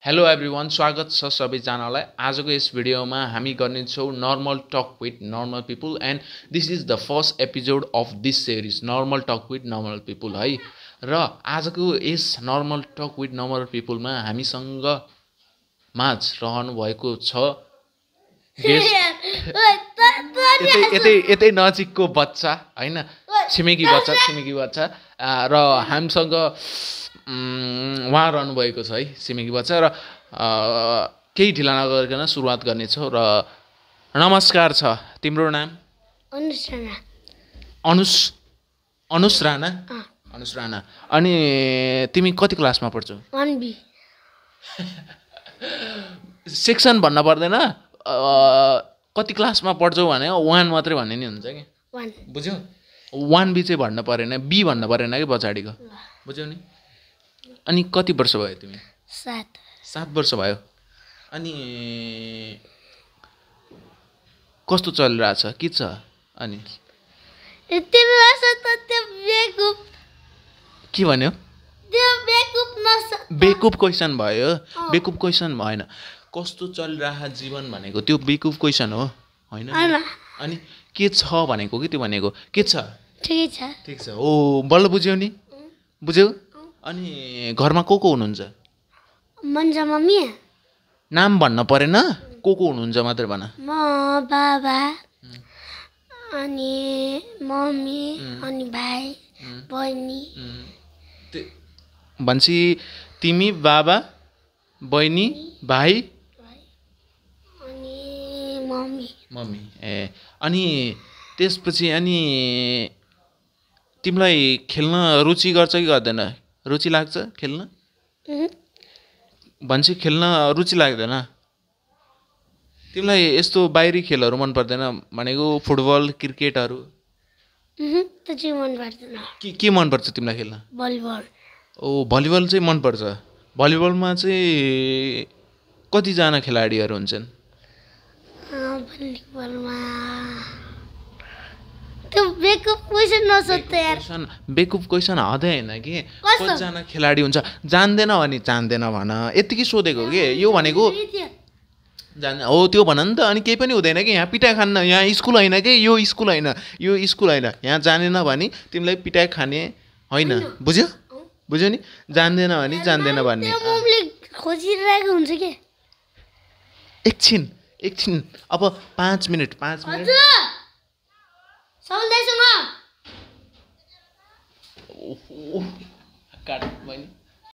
Hello everyone, स्वागत छ सबैजनालाई। आजको यस भिडियोमा हामी गर्नेछौँ normal talk with normal people and this is the first episode of this series normal talk with normal people है। र आजको यस नर्मल टक विथ नर्मल पिपुलमा हामीसँग माझ रहनु भएको छ यतै नजिकको बच्चा हैन, छिमेकी बच्चा र हामीसँग उहाँ रहनुभएको छ है, छिमेकी बच्चा। र केही ढिला नगरिकन सुरुवात गर्नेछौँ। र नमस्कार छ, तिम्रो नाम? अनुस राणा। अनि तिमी कति क्लासमा पढ्छौ? 1B। सेक्सन भन्न पर्दैन, कति क्लासमा पढ्छौ भने 1 मात्रै भन्ने नि हुन्छ कि? 1। बुझ्यौ? 1B चाहिँ भन्न परेन, बी भन्न परेन कि पछाडिको, बुझ्यौ नि? अनि कति वर्ष भयो तिमी? 7 वर्ष भयो। अनि कस्तो चलिरहेछ, के छ? अनि के भन्यो? बेकुप क्वेसन भयो? बेकुप क्वेसन भएन, कस्तो चलिरहेको जीवन भनेको त्यो बेकुप क्वेसन हो होइन? अनि के छ भनेको कि त्यो भनेको के छ? ठिक छ। ओ बल्ल बुझ्यौ नि? बुझ्यौ? अनि घरमा को हुनुहुन्छ? मन्जा मम्मी। नाम भन्न परेन, को हुनुहुन्छ मात्रै भन। म, बाबा, अनि मम्मी, अनि भाइ, बहिनी। भन्छी तिमी, बाबा, बहिनी, भाइ अनि मम्मी। ए अनि त्यसपछि अनि तिमीलाई खेल्न रुचि गर्छ कि गर्दैन? रुचि लाग्छ खेल्न? भन्छी खेल्न रुचि लाग्दैन? तिमीलाई यस्तो बाहिरी खेलहरू मन पर्दैन भनेको फुटबल, क्रिकेटहरू? के मन पर्छ तिमीलाई खेल्न? भलिबल। ओ भलिबल चाहिँ मन पर्छ। भलिबलमा चाहिँ कतिजना खेलाडीहरू हुन्छन्? भलिबलमा त्यो बेकुप क्वेसन नसोध्नु यार। बेकुप क्वेसन हदै हैन कि, कतिजना खेलाडी हुन्छ जान्दैन भने जान्दैन भन, यतिकै सोधेको के। यो भनेको हो त्यो भन नि त। अनि केही पनि हुँदैन कि, यहाँ पिटाइ खान्न, यहाँ स्कुल होइन कि, यो स्कुल होइन। यहाँ जानेन भने तिमीलाई पिटाइ खाने होइन, बुझ्यौ नि? जान्दैन भने जान्दैन भन्ने। खोजिरहेको हुन्छ के। एकछिन अब 5 मिनट सल्दैसँग काट बहिनी।